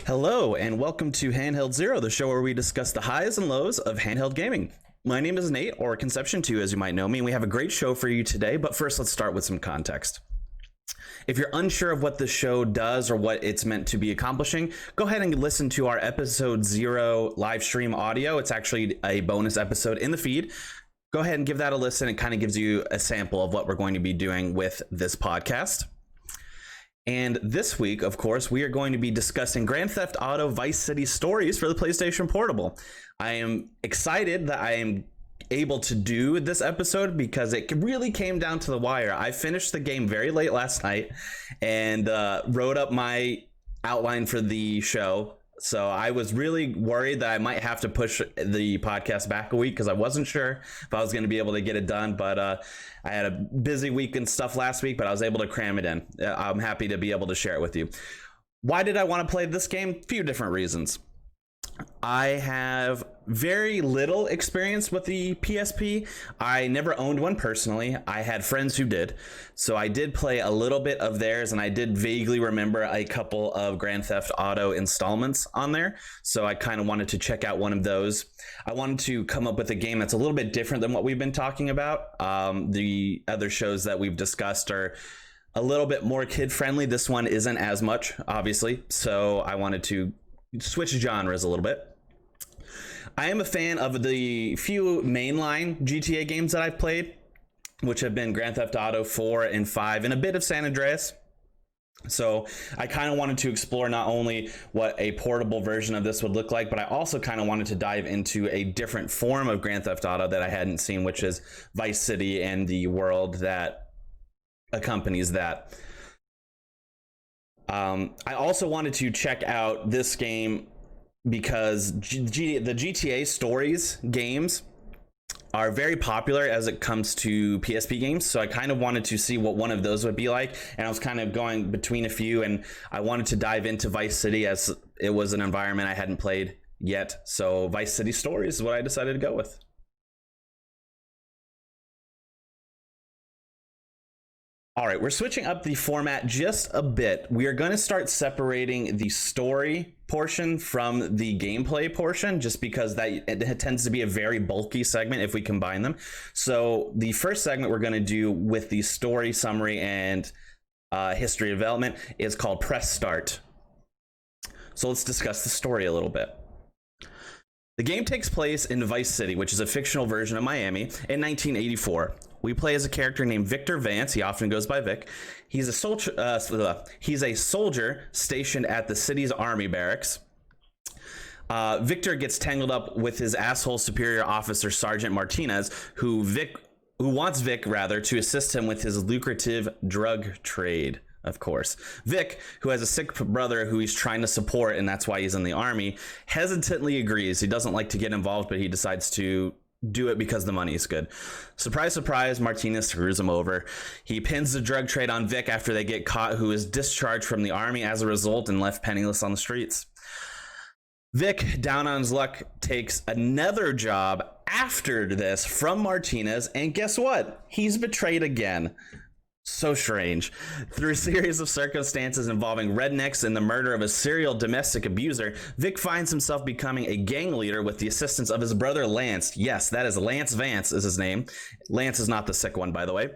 Hello, and welcome to Handheld Zero, the show where we discuss the highs and lows of handheld gaming. My name is Nate, or Conception2 as you might know me, and we have a great show for you today, but first let's start with some context. If you're unsure of what the show does or what it's meant to be accomplishing, go ahead and listen to our episode 0 live stream audio. It's actually a bonus episode in the feed. Go ahead and give that a listen. It kind of gives you a sample of what we're going to be doing with this podcast. And this week, of course, we are going to be discussing Grand Theft Auto Vice City Stories for the PlayStation Portable. I am excited that I am able to do this episode because it really came down to the wire. I finished the game very late last night and wrote up my outline for the show. So I was really worried that I might have to push the podcast back a week because I wasn't sure if I was going to be able to get it done. But I had a busy week and stuff last week, but I was able to cram it in. I'm happy to be able to share it with you. Why did I want to play this game? A few different reasons. I have very little experience with the PSP. I never owned one personally. I had friends who did. So I did play a little bit of theirs, and I did vaguely remember a couple of Grand Theft Auto installments on there. So I kind of wanted to check out one of those. I wanted to come up with a game that's a little bit different than what we've been talking about. The other shows that we've discussed are a little bit more kid-friendly. This one isn't as much, obviously. So I wanted to switch genres a little bit. I am a fan of the few mainline GTA games that I've played, which have been Grand Theft Auto 4 and 5 and a bit of San Andreas. So I kind of wanted to explore not only what a portable version of this would look like, but I also kind of wanted to dive into a different form of Grand Theft Auto that I hadn't seen, which is Vice City and the world that accompanies that. I also wanted to check out this game because the GTA Stories games are very popular as it comes to PSP games. So I kind of wanted to see what one of those would be like. And I was kind of going between a few, and I wanted to dive into Vice City as it was an environment I hadn't played yet. So Vice City Stories is what I decided to go with. All right, we're switching up the format just a bit. We are going to start separating the story portion from the gameplay portion, just because it tends to be a very bulky segment if we combine them. So the first segment we're going to do with the story summary and history development is called Press Start. So let's discuss the story a little bit. The game takes place in Vice City, which is a fictional version of Miami, in 1984. We play as a character named Victor Vance. He often goes by Vic. He's a soldier stationed at the city's army barracks. Victor gets tangled up with his asshole superior officer, Sergeant Martinez, who wants Vic to assist him with his lucrative drug trade. Of course, Vic, who has a sick brother who he's trying to support, and that's why he's in the army, hesitantly agrees. He doesn't like to get involved, but he decides to do it because the money is good. Surprise, surprise, Martinez screws him over. He pins the drug trade on Vic after they get caught, who is discharged from the army as a result and left penniless on the streets. Vic, down on his luck, takes another job after this from Martinez, and guess what? He's betrayed again. So strange. Through a series of circumstances involving rednecks and the murder of a serial domestic abuser, Vic finds himself becoming a gang leader with the assistance of his brother Lance. Yes, that is Lance Vance is his name. Lance is not the sick one, by the way.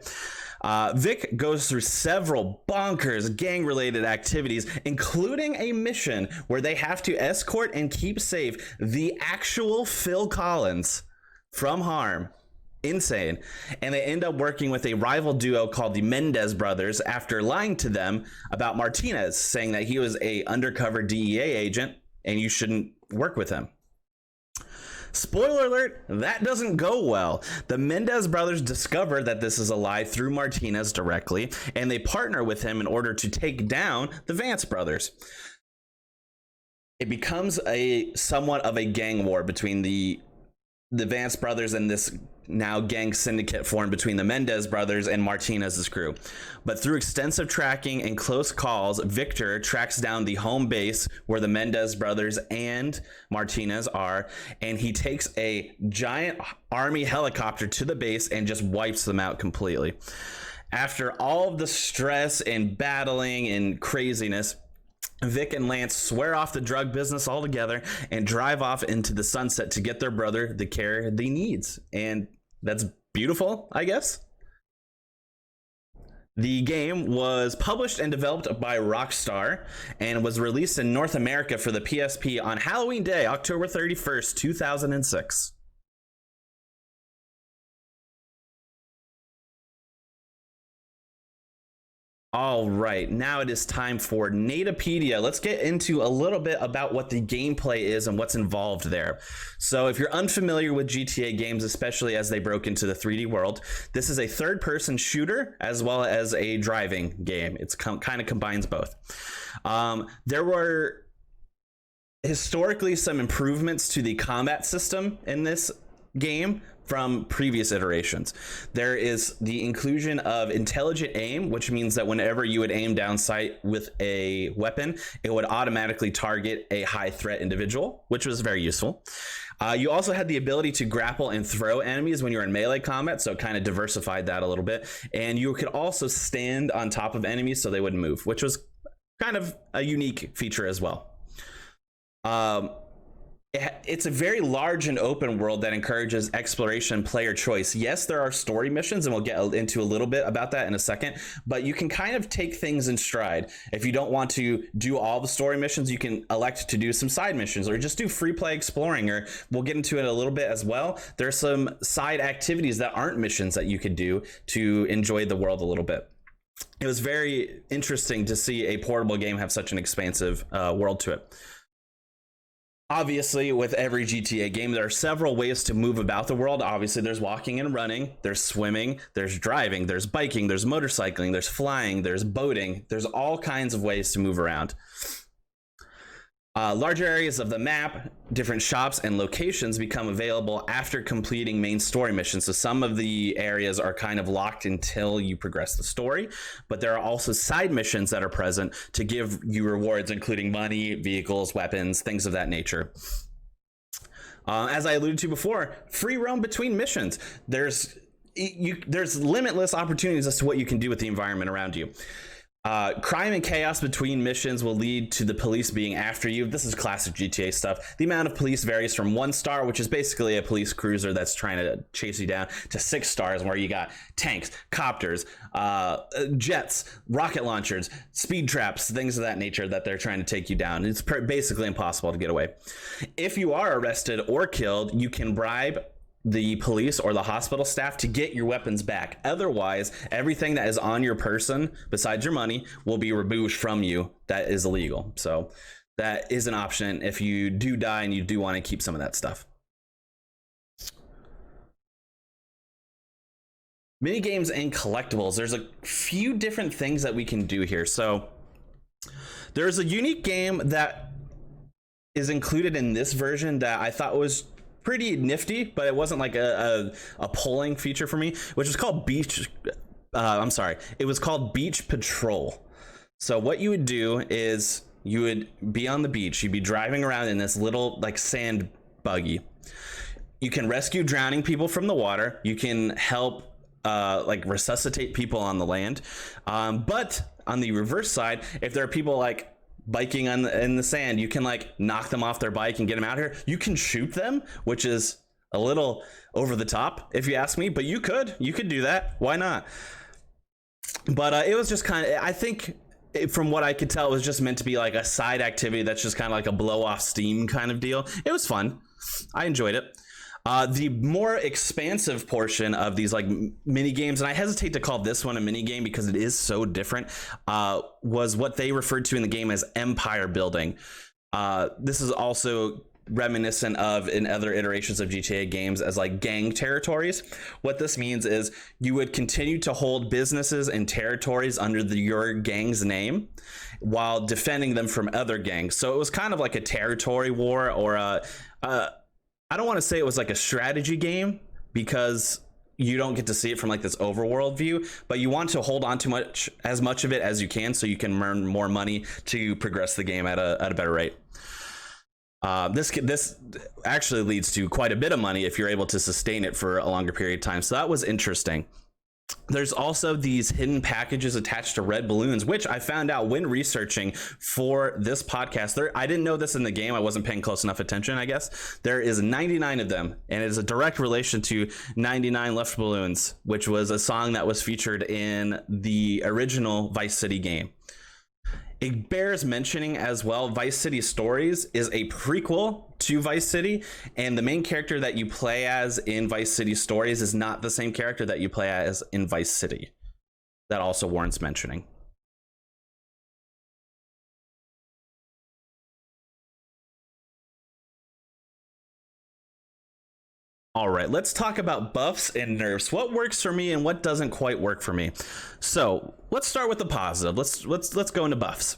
Vic goes through several bonkers gang-related activities, including a mission where they have to escort and keep safe the actual Phil Collins from harm. Insane. And they end up working with a rival duo called the Mendez brothers after lying to them about Martinez, saying that he was a undercover DEA agent and you shouldn't work with him. Spoiler alert, that doesn't go well. The Mendez brothers discover that this is a lie through Martinez directly, and they partner with him in order to take down the Vance brothers. It becomes somewhat of a gang war between the Vance brothers and this now gang syndicate formed between the Mendez brothers and Martinez's crew. But through extensive tracking and close calls, Victor tracks down the home base where the Mendez brothers and Martinez are, and he takes a giant army helicopter to the base and just wipes them out completely. After all of the stress and battling and craziness, Vic and Lance swear off the drug business altogether and drive off into the sunset to get their brother the care they needs. And that's beautiful, I guess. The game was published and developed by Rockstar and was released in North America for the PSP on Halloween Day, October 31st, 2006. All right, now it is time for Natopedia. Let's get into a little bit about what the gameplay is and what's involved there. So if you're unfamiliar with GTA games, especially as they broke into the 3D world, this is a third-person shooter as well as a driving game. It's kind of combines both. There were historically some improvements to the combat system in this game from previous iterations. There is the inclusion of intelligent aim, which means that whenever you would aim down sight with a weapon, it would automatically target a high threat individual, which was very useful. You also had the ability to grapple and throw enemies when you're in melee combat, so it kind of diversified that a little bit. And you could also stand on top of enemies so they wouldn't move, which was kind of a unique feature as well. It's a very large and open world that encourages exploration and player choice. Yes, there are story missions, and we'll get into a little bit about that in a second, but you can kind of take things in stride. If you don't want to do all the story missions, you can elect to do some side missions or just do free play exploring, or we'll get into it a little bit as well. There's some side activities that aren't missions that you could do to enjoy the world a little bit. It was very interesting to see a portable game have such an expansive world to it. Obviously, with every GTA game, there are several ways to move about the world. Obviously, there's walking and running, there's swimming, there's driving, there's biking, there's motorcycling, there's flying, there's boating. There's all kinds of ways to move around. Larger areas of the map, different shops and locations become available after completing main story missions. So some of the areas are kind of locked until you progress the story, but there are also side missions that are present to give you rewards, including money, vehicles, weapons, things of that nature. As I alluded to before, free roam between missions. There's limitless opportunities as to what you can do with the environment around you. Crime and chaos between missions will lead to the police being after you. This is classic GTA stuff. The amount of police varies from 1 star, which is basically a police cruiser that's trying to chase you down, to 6 stars, where you got tanks, copters, jets, rocket launchers, speed traps, things of that nature that they're trying to take you down. It's basically impossible to get away. If you are arrested or killed, you can bribe the police or the hospital staff to get your weapons back. Otherwise, everything that is on your person besides your money will be removed from you. That is illegal. So that is an option if you do die and you do want to keep some of that stuff. Mini games and collectibles. There's a few different things that we can do here. So there's a unique game that is included in this version that I thought was pretty nifty, but it wasn't like a polling feature for me, which was called Beach Patrol. So what you would do is you would be on the beach, you'd be driving around in this little like sand buggy. You can rescue drowning people from the water, you can help like resuscitate people on the land, but on the reverse side, if there are people like biking in the sand, you can like knock them off their bike and get them out here. You can shoot them, which is a little over the top if you ask me, but you could do that. Why not? But it was just kind of, I think from what I could tell, it was just meant to be like a side activity that's just kind of like a blow off steam kind of deal. It was fun. I enjoyed it. The more expansive portion of these like mini games, and I hesitate to call this one a mini game because it is so different, was what they referred to in the game as empire building. This is also reminiscent of in other iterations of GTA games as like gang territories. What this means is you would continue to hold businesses and territories under your gang's name while defending them from other gangs. So it was kind of like a territory war, or I don't want to say it was like a strategy game because you don't get to see it from like this overworld view, but you want to hold on to as much of it as you can so you can earn more money to progress the game at a better rate. This actually leads to quite a bit of money if you're able to sustain it for a longer period of time. So that was interesting. There's also these hidden packages attached to red balloons, which I found out when researching for this podcast. I didn't know this in the game. I wasn't paying close enough attention, I guess. There is 99 of them, and it is a direct relation to 99 Left Balloons, which was a song that was featured in the original Vice City game. It bears mentioning as well, Vice City Stories is a prequel to Vice City, and the main character that you play as in Vice City Stories is not the same character that you play as in Vice City. That also warrants mentioning. All right, let's talk about buffs and nerfs. What works for me and what doesn't quite work for me. So let's start with the positive. Let's go into buffs.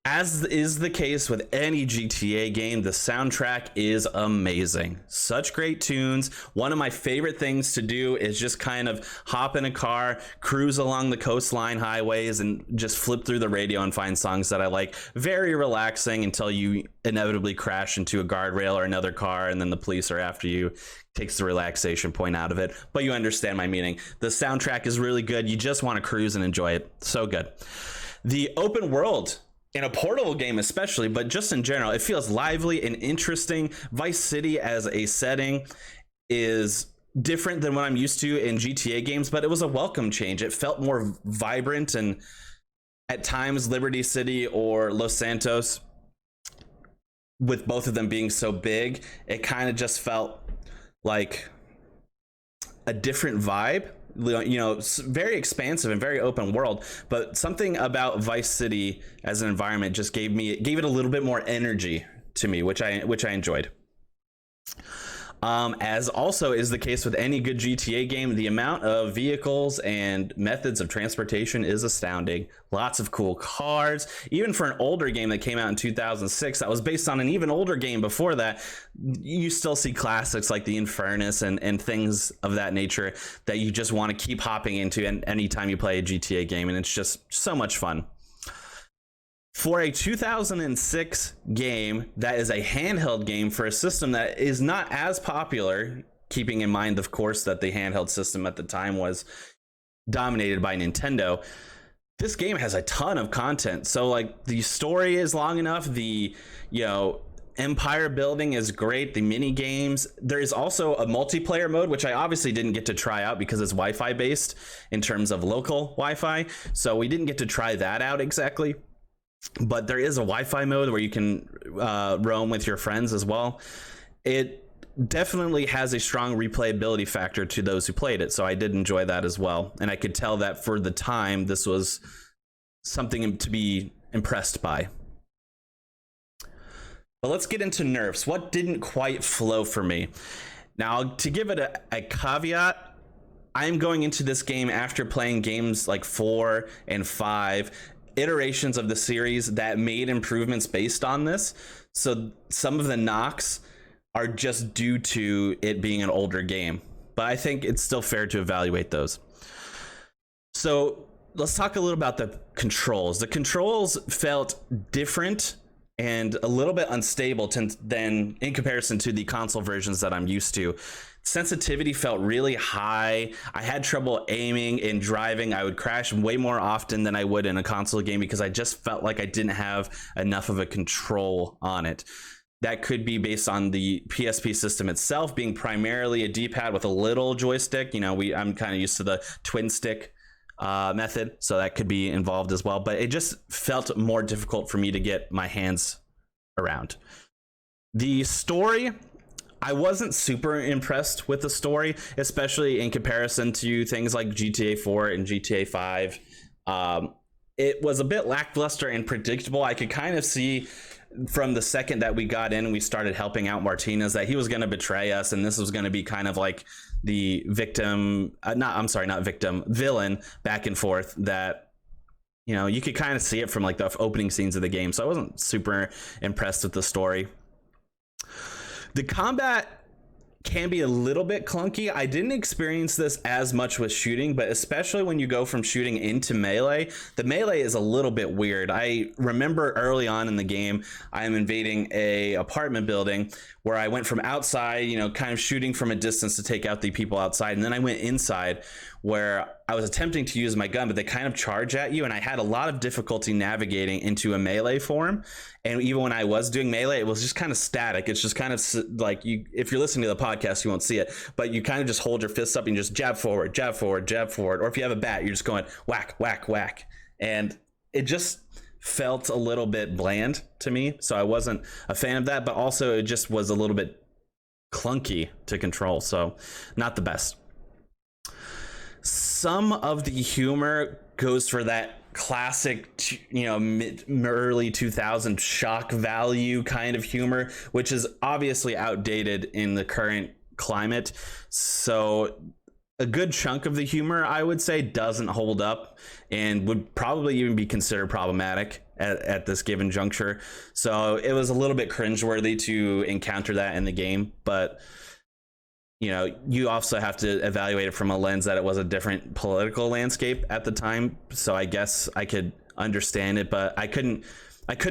As is the case with any GTA game, the soundtrack is amazing. Such great tunes. One of my favorite things to do is just kind of hop in a car, cruise along the coastline highways, and just flip through the radio and find songs that I like. Very relaxing until you inevitably crash into a guardrail or another car, and then the police are after you. Takes the relaxation point out of it, but you understand my meaning. The soundtrack is really good. You just want to cruise and enjoy it. So good. The open world, in a portable game especially, but just in general, it feels lively and interesting. Vice City as a setting is different than what I'm used to in GTA games, but it was a welcome change. It felt more vibrant, and at times Liberty City or Los Santos, with both of them being so big, it kind of just felt like a different vibe. You know, very expansive and very open world, but something about Vice City as an environment just gave it a little bit more energy to me, which I enjoyed. As also is the case with any good GTA game, the amount of vehicles and methods of transportation is astounding. Lots of cool cars. Even for an older game that came out in 2006 that was based on an even older game before that, you still see classics like the Infernus and things of that nature that you just want to keep hopping into anytime you play a GTA game, and it's just so much fun. For a 2006 game that is a handheld game for a system that is not as popular, keeping in mind, of course, that the handheld system at the time was dominated by Nintendo, this game has a ton of content. So like the story is long enough, the empire building is great, the mini games. There is also a multiplayer mode, which I obviously didn't get to try out because it's Wi-Fi based in terms of local Wi-Fi, so we didn't get to try that out exactly. But there is a Wi-Fi mode where you can roam with your friends as well. It definitely has a strong replayability factor to those who played it, so I did enjoy that as well. And I could tell that for the time, this was something to be impressed by. But let's get into nerfs. What didn't quite flow for me? Now, to give it a caveat, I'm going into this game after playing games like 4 and 5, iterations of the series that made improvements based on this. So some of the knocks are just due to it being an older game, but I think it's still fair to evaluate those. So let's talk a little about the controls. The controls felt different and a little bit unstable than in comparison to the console versions that I'm used to. Sensitivity felt really high. I had trouble aiming and driving. I would crash way more often than I would in a console game because I just felt like I didn't have enough of a control on it. That could be based on the PSP system itself being primarily a D-pad with a little joystick. I'm kind of used to the twin stick method, so that could be involved as well. But it just felt more difficult for me to get my hands around. The story, I wasn't super impressed with the story, especially in comparison to things like GTA 4 and GTA 5. It was a bit lackluster and predictable. I could kind of see from the second that we got in and we started helping out Martinez that he was going to betray us, and this was going to be kind of like the villain back and forth that you could kind of see it from like the opening scenes of the game. So I wasn't super impressed with the story. The combat can be a little bit clunky. I didn't experience this as much with shooting, but especially when you go from shooting into melee, the melee is a little bit weird. I remember early on in the game, I am invading a apartment building where I went from outside, you know, kind of shooting from a distance to take out the people outside. And then I went inside where I was attempting to use my gun, but they kind of charge at you. And I had a lot of difficulty navigating into a melee form. And even when I was doing melee, it was just kind of static. It's just kind of like, you, if you're listening to the podcast, you won't see it, but you kind of just hold your fists up and just jab forward, jab forward, jab forward. Or if you have a bat, you're just going whack, whack, whack. And it just felt a little bit bland to me. So I wasn't a fan of that, but also it just was a little bit clunky to control. So not the best. Some of the humor goes for that classic, you know, early 2000 shock value kind of humor, which is obviously outdated in the current climate. So a good chunk of the humor, I would say, doesn't hold up and would probably even be considered problematic at this given juncture. So it was a little bit cringeworthy to encounter that in the game, but you know, you also have to evaluate it from a lens that it was a different political landscape at the time. So I guess I could understand it, but I couldn't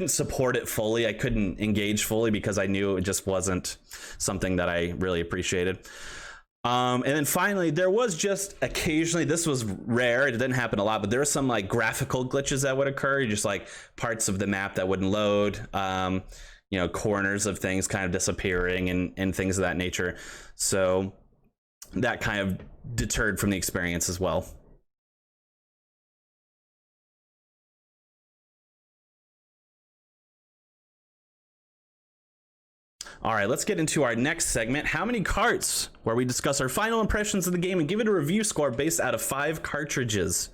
support it fully. I couldn't engage fully because I knew it just wasn't something that I really appreciated. And then finally, there was just occasionally, this was rare, it didn't happen a lot, but there were some like graphical glitches that would occur, just like parts of the map that wouldn't load, you know, corners of things kind of disappearing and things of that nature. So that kind of deterred from the experience as well. All right, let's get into our next segment, How Many Carts, where we discuss our final impressions of the game and give it a review score based out of 5 cartridges.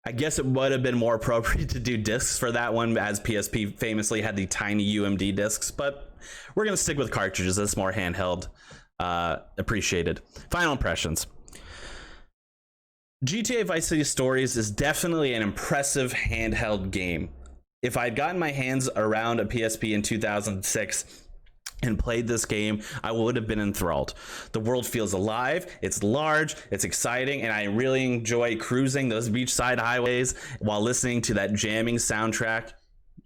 I guess it would have been more appropriate to do discs for that one, as PSP famously had the tiny UMD discs, but we're going to stick with cartridges. That's more handheld appreciated. Final impressions. GTA Vice City Stories is definitely an impressive handheld game. If I'd gotten my hands around a PSP in 2006 and played this game, I would have been enthralled. The world feels alive, it's large, it's exciting, and I really enjoy cruising those beachside highways while listening to that jamming soundtrack.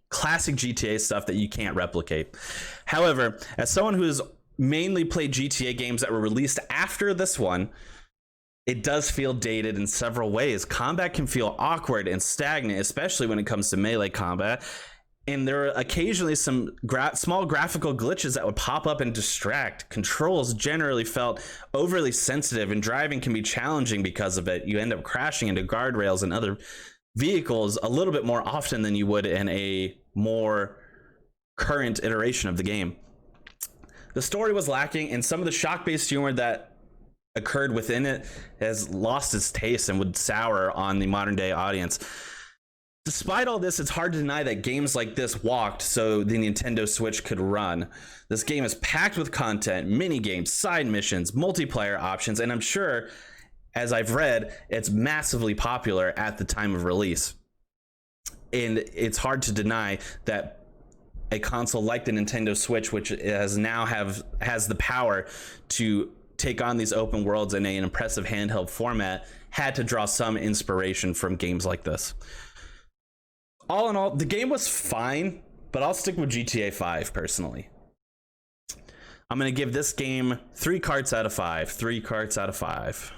Classic GTA stuff that you can't replicate. However, as someone who has mainly played GTA games that were released after this one, it does feel dated in several ways. Combat can feel awkward and stagnant, especially when it comes to melee combat. And there are occasionally some small graphical glitches that would pop up and distract. Controls generally felt overly sensitive, and driving can be challenging because of it. You end up crashing into guardrails and other vehicles a little bit more often than you would in a more current iteration of the game. The story was lacking, and some of the shock-based humor that occurred within it has lost its taste and would sour on the modern day audience. Despite all this, it's hard to deny that games like this walked so the Nintendo Switch could run. This game is packed with content, mini games, side missions, multiplayer options, and I'm sure, as I've read, it's massively popular at the time of release. And it's hard to deny that a console like the Nintendo Switch, which has the power to take on these open worlds in an impressive handheld format, had to draw some inspiration from games like this. All in all, the game was fine, but I'll stick with GTA 5 personally. I'm going to give this game 3 carts out of 5. 3 carts out of 5.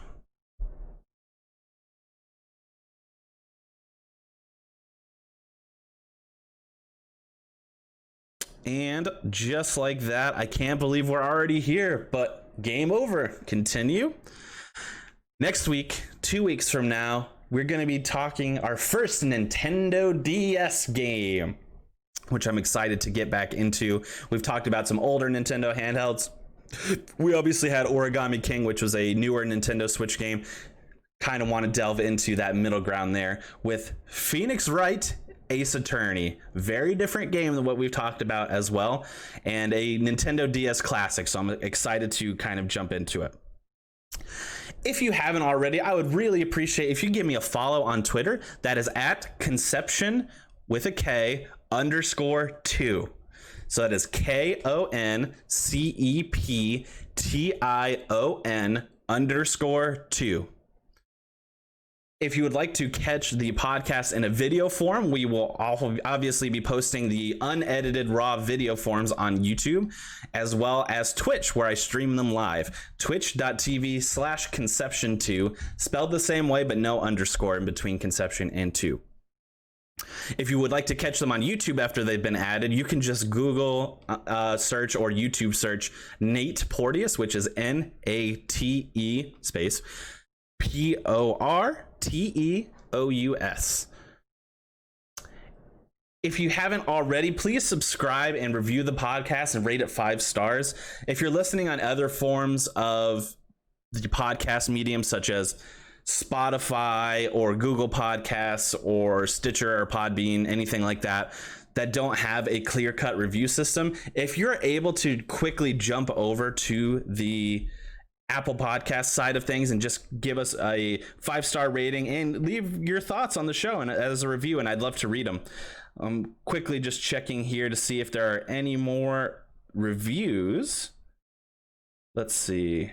And just like that, I can't believe we're already here, but game over. Continue. Next week, 2 weeks from now, we're going to be talking our first Nintendo DS game, which I'm excited to get back into. We've talked about some older Nintendo handhelds. We obviously had Origami King, which was a newer Nintendo Switch game. Kind of want to delve into that middle ground there with Phoenix Wright Ace Attorney. Very different game than what we've talked about as well, and a Nintendo DS classic, so I'm excited to kind of jump into it. If you haven't already, I would really appreciate if you give me a follow on Twitter. That is at Conception with a K _2. So that is Konception_2. If you would like to catch the podcast in a video form, we will obviously be posting the unedited raw video forms on YouTube, as well as Twitch, where I stream them live. Twitch.tv/Conception2, spelled the same way, but no underscore in between Conception and 2. If you would like to catch them on YouTube after they've been added, you can just Google search or YouTube search Nate Porteous, which is NATE space PORTEOUS. If you haven't already, please subscribe and review the podcast and rate it 5 stars. If you're listening on other forms of the podcast medium, such as Spotify or Google Podcasts or Stitcher or Podbean, anything like that, that don't have a clear-cut review system, if you're able to quickly jump over to the Apple Podcast side of things and just give us a 5-star rating and leave your thoughts on the show and as a review, and I'd love to read them. Quickly just checking here to see if there are any more reviews. Let's see.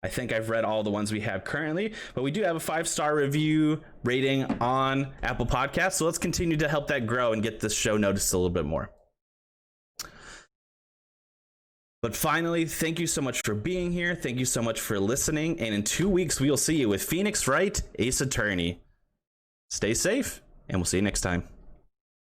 I think I've read all the ones we have currently, but we do have a 5-star review rating on Apple Podcasts, so let's continue to help that grow and get this show noticed a little bit more. But finally, thank you so much for being here. Thank you so much for listening. And in 2 weeks, we will see you with Phoenix Wright, Ace Attorney. Stay safe, and we'll see you next time.